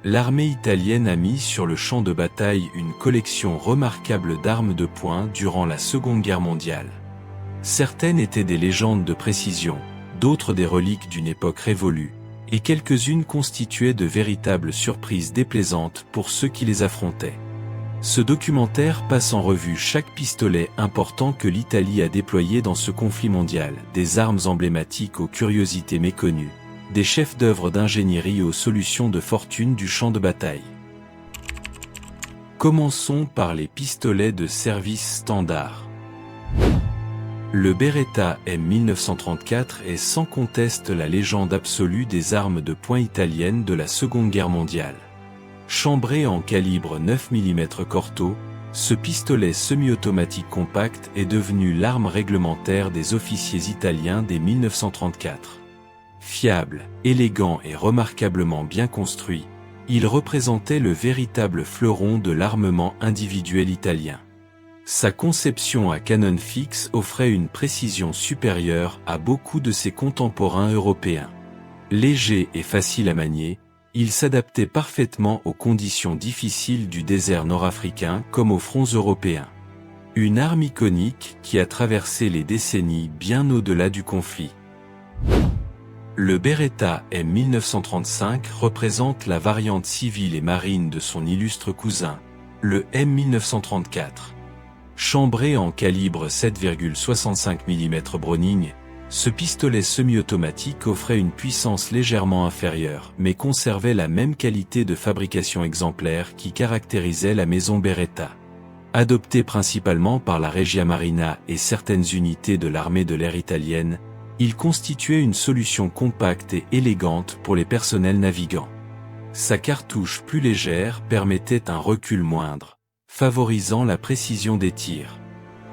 L'armée italienne a mis sur le champ de bataille une collection remarquable d'armes de poing durant la Seconde Guerre mondiale. Certaines étaient des légendes de précision, d'autres des reliques d'une époque révolue, et quelques-unes constituaient de véritables surprises déplaisantes pour ceux qui les affrontaient. Ce documentaire passe en revue chaque pistolet important que l'Italie a déployé dans ce conflit mondial, des armes emblématiques aux curiosités méconnues, des chefs-d'œuvre d'ingénierie aux solutions de fortune du champ de bataille. Commençons par les pistolets de service standard. Le Beretta M1934 est sans conteste la légende absolue des armes de poing italiennes de la Seconde Guerre mondiale. Chambré en calibre 9 mm Corto, ce pistolet semi-automatique compact est devenu l'arme réglementaire des officiers italiens dès 1934. Fiable, élégant et remarquablement bien construit, il représentait le véritable fleuron de l'armement individuel italien. Sa conception à canon fixe offrait une précision supérieure à beaucoup de ses contemporains européens. Léger et facile à manier, il s'adaptait parfaitement aux conditions difficiles du désert nord-africain comme aux fronts européens. Une arme iconique qui a traversé les décennies bien au-delà du conflit. Le Beretta M1935 représente la variante civile et marine de son illustre cousin, le M1934. Chambré en calibre 7,65 mm Browning, ce pistolet semi-automatique offrait une puissance légèrement inférieure, mais conservait la même qualité de fabrication exemplaire qui caractérisait la maison Beretta. Adopté principalement par la Regia Marina et certaines unités de l'armée de l'air italienne, il constituait une solution compacte et élégante pour les personnels navigants. Sa cartouche plus légère permettait un recul moindre, favorisant la précision des tirs.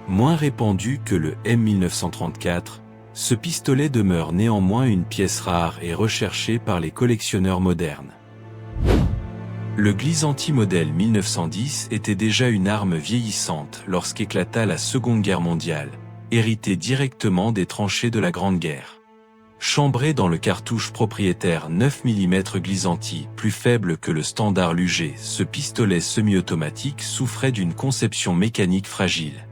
Moins répandu que le M1934, ce pistolet demeure néanmoins une pièce rare et recherchée par les collectionneurs modernes. Le Glisanti modèle 1910 était déjà une arme vieillissante lorsqu'éclata la Seconde Guerre mondiale, héritée directement des tranchées de la Grande Guerre. Chambré dans le cartouche propriétaire 9 mm Glisanti, plus faible que le standard Luger, ce pistolet semi-automatique souffrait d'une conception mécanique fragile.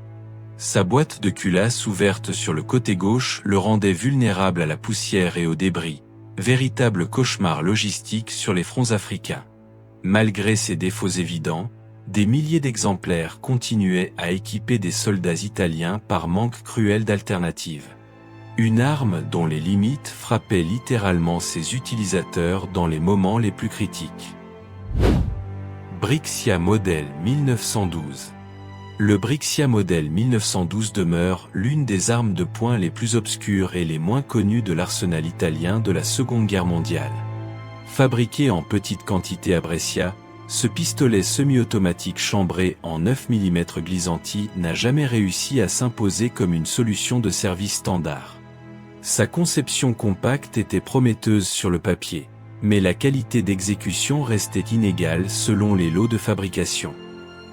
Sa boîte de culasse ouverte sur le côté gauche le rendait vulnérable à la poussière et aux débris, véritable cauchemar logistique sur les fronts africains. Malgré ses défauts évidents, des milliers d'exemplaires continuaient à équiper des soldats italiens par manque cruel d'alternatives. Une arme dont les limites frappaient littéralement ses utilisateurs dans les moments les plus critiques. Brixia modèle 1912. Le Brixia modèle 1912 demeure l'une des armes de poing les plus obscures et les moins connues de l'arsenal italien de la Seconde Guerre mondiale. Fabriqué en petite quantité à Brescia, ce pistolet semi-automatique chambré en 9 mm Glisanti n'a jamais réussi à s'imposer comme une solution de service standard. Sa conception compacte était prometteuse sur le papier, mais la qualité d'exécution restait inégale selon les lots de fabrication.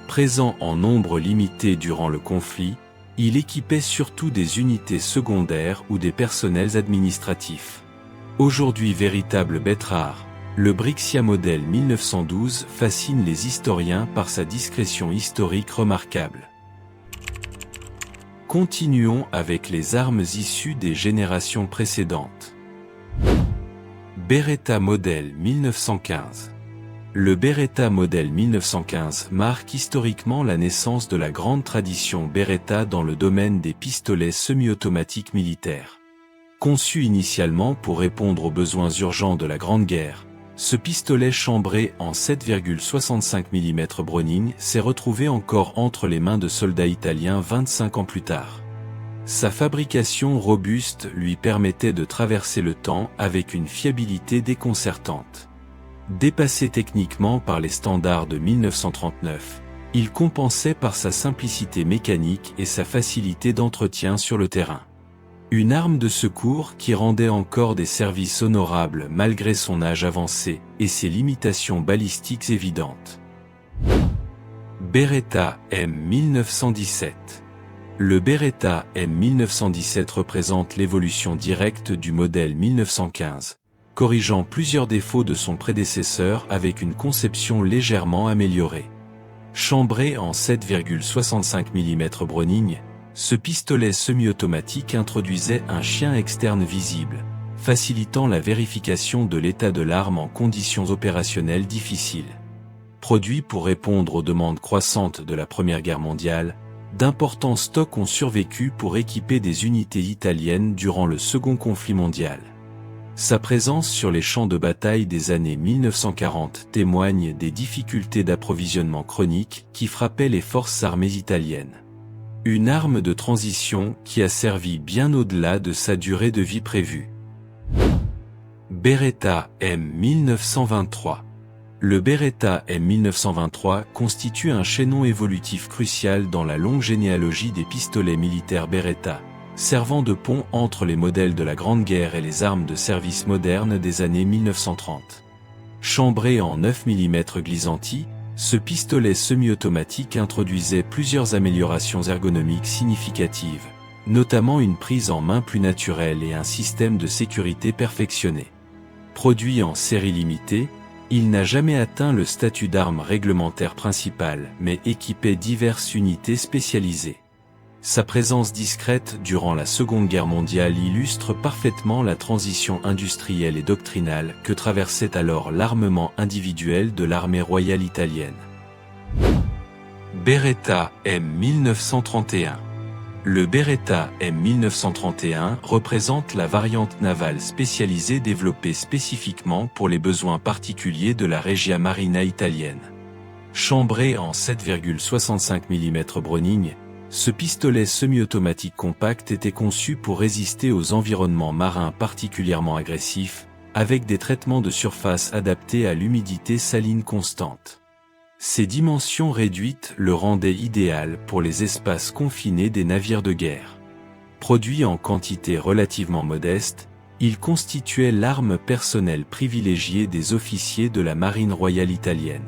Présent en nombre limité durant le conflit, il équipait surtout des unités secondaires ou des personnels administratifs. Aujourd'hui véritable bête rare, le Brixia modèle 1912 fascine les historiens par sa discrétion historique remarquable. Continuons avec les armes issues des générations précédentes. Beretta modèle 1915. Le Beretta modèle 1915 marque historiquement la naissance de la grande tradition Beretta dans le domaine des pistolets semi-automatiques militaires. Conçu initialement pour répondre aux besoins urgents de la Grande Guerre, ce pistolet chambré en 7,65 mm Browning s'est retrouvé encore entre les mains de soldats italiens 25 ans plus tard. Sa fabrication robuste lui permettait de traverser le temps avec une fiabilité déconcertante. Dépassé techniquement par les standards de 1939, il compensait par sa simplicité mécanique et sa facilité d'entretien sur le terrain. Une arme de secours qui rendait encore des services honorables malgré son âge avancé et ses limitations balistiques évidentes. Beretta M1917. Le Beretta M1917 représente l'évolution directe du modèle 1915, corrigeant plusieurs défauts de son prédécesseur avec une conception légèrement améliorée. Chambré en 7,65 mm Browning, ce pistolet semi-automatique introduisait un chien externe visible, facilitant la vérification de l'état de l'arme en conditions opérationnelles difficiles. Produit pour répondre aux demandes croissantes de la Première Guerre mondiale, d'importants stocks ont survécu pour équiper des unités italiennes durant le Second conflit mondial. Sa présence sur les champs de bataille des années 1940 témoigne des difficultés d'approvisionnement chroniques qui frappaient les forces armées italiennes. Une arme de transition qui a servi bien au-delà de sa durée de vie prévue. Beretta M1923. Le Beretta M1923 constitue un chaînon évolutif crucial dans la longue généalogie des pistolets militaires Beretta, servant de pont entre les modèles de la Grande Guerre et les armes de service modernes des années 1930. Chambré en 9 mm Glisanti, ce pistolet semi-automatique introduisait plusieurs améliorations ergonomiques significatives, notamment une prise en main plus naturelle et un système de sécurité perfectionné. Produit en série limitée, il n'a jamais atteint le statut d'arme réglementaire principale, mais équipait diverses unités spécialisées. Sa présence discrète durant la Seconde Guerre mondiale illustre parfaitement la transition industrielle et doctrinale que traversait alors l'armement individuel de l'armée royale italienne. Beretta M1931. Le Beretta M1931 représente la variante navale spécialisée développée spécifiquement pour les besoins particuliers de la Regia Marina italienne. Chambré en 7,65 mm Browning, ce pistolet semi-automatique compact était conçu pour résister aux environnements marins particulièrement agressifs, avec des traitements de surface adaptés à l'humidité saline constante. Ses dimensions réduites le rendaient idéal pour les espaces confinés des navires de guerre. Produit en quantité relativement modeste, il constituait l'arme personnelle privilégiée des officiers de la marine royale italienne.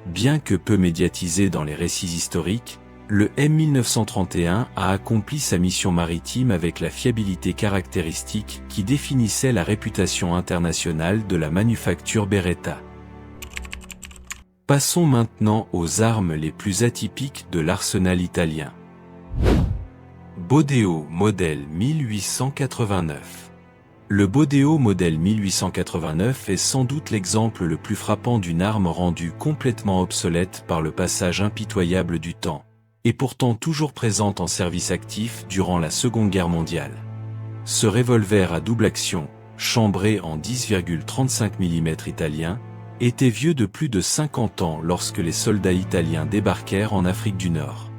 Bien que peu médiatisé dans les récits historiques, le M1931 a accompli sa mission maritime avec la fiabilité caractéristique qui définissait la réputation internationale de la manufacture Beretta. Passons maintenant aux armes les plus atypiques de l'arsenal italien. Bodeo modèle 1889. Le Bodeo modèle 1889 est sans doute l'exemple le plus frappant d'une arme rendue complètement obsolète par le passage impitoyable du temps, et pourtant toujours présente en service actif durant la Seconde Guerre mondiale. Ce revolver à double action, chambré en 10,35 mm italien, était vieux de plus de 50 ans lorsque les soldats italiens débarquèrent en Afrique du Nord.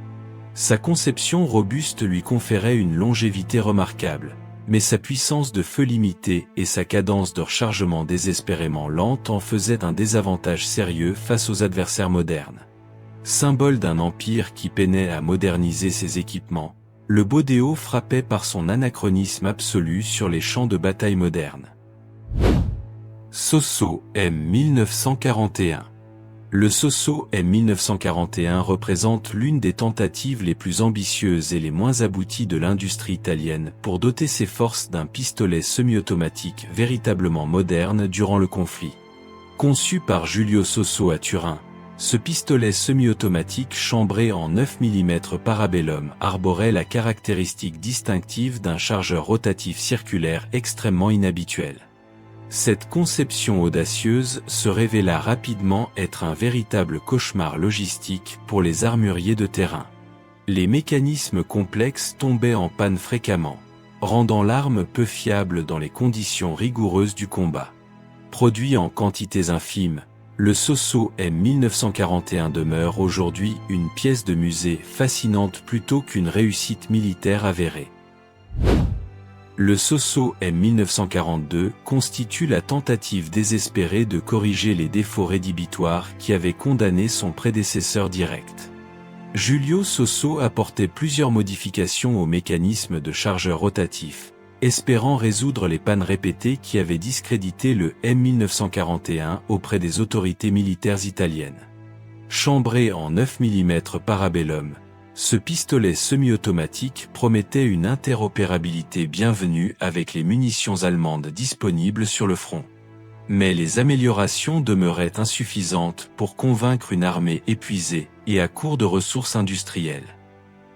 Sa conception robuste lui conférait une longévité remarquable, mais sa puissance de feu limitée et sa cadence de rechargement désespérément lente en faisaient un désavantage sérieux face aux adversaires modernes. Symbole d'un empire qui peinait à moderniser ses équipements, le Bodeo frappait par son anachronisme absolu sur les champs de bataille modernes. Sosso M1941. Le Sosso M1941 représente l'une des tentatives les plus ambitieuses et les moins abouties de l'industrie italienne pour doter ses forces d'un pistolet semi-automatique véritablement moderne durant le conflit. Conçu par Giulio Sosso à Turin, ce pistolet semi-automatique chambré en 9 mm Parabellum arborait la caractéristique distinctive d'un chargeur rotatif circulaire extrêmement inhabituel. Cette conception audacieuse se révéla rapidement être un véritable cauchemar logistique pour les armuriers de terrain. Les mécanismes complexes tombaient en panne fréquemment, rendant l'arme peu fiable dans les conditions rigoureuses du combat. Produit en quantités infimes, le Sosso M1941 demeure aujourd'hui une pièce de musée fascinante plutôt qu'une réussite militaire avérée. Le Sosso M1942 constitue la tentative désespérée de corriger les défauts rédhibitoires qui avaient condamné son prédécesseur direct. Giulio Sosso apportait plusieurs modifications au mécanisme de chargeur rotatif, espérant résoudre les pannes répétées qui avaient discrédité le M1941 auprès des autorités militaires italiennes. Chambré en 9 mm Parabellum, ce pistolet semi-automatique promettait une interopérabilité bienvenue avec les munitions allemandes disponibles sur le front. Mais les améliorations demeuraient insuffisantes pour convaincre une armée épuisée et à court de ressources industrielles.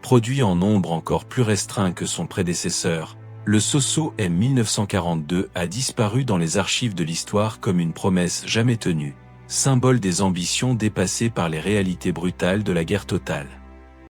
Produit en nombre encore plus restreint que son prédécesseur, le Soso M1942 a disparu dans les archives de l'histoire comme une promesse jamais tenue, symbole des ambitions dépassées par les réalités brutales de la guerre totale.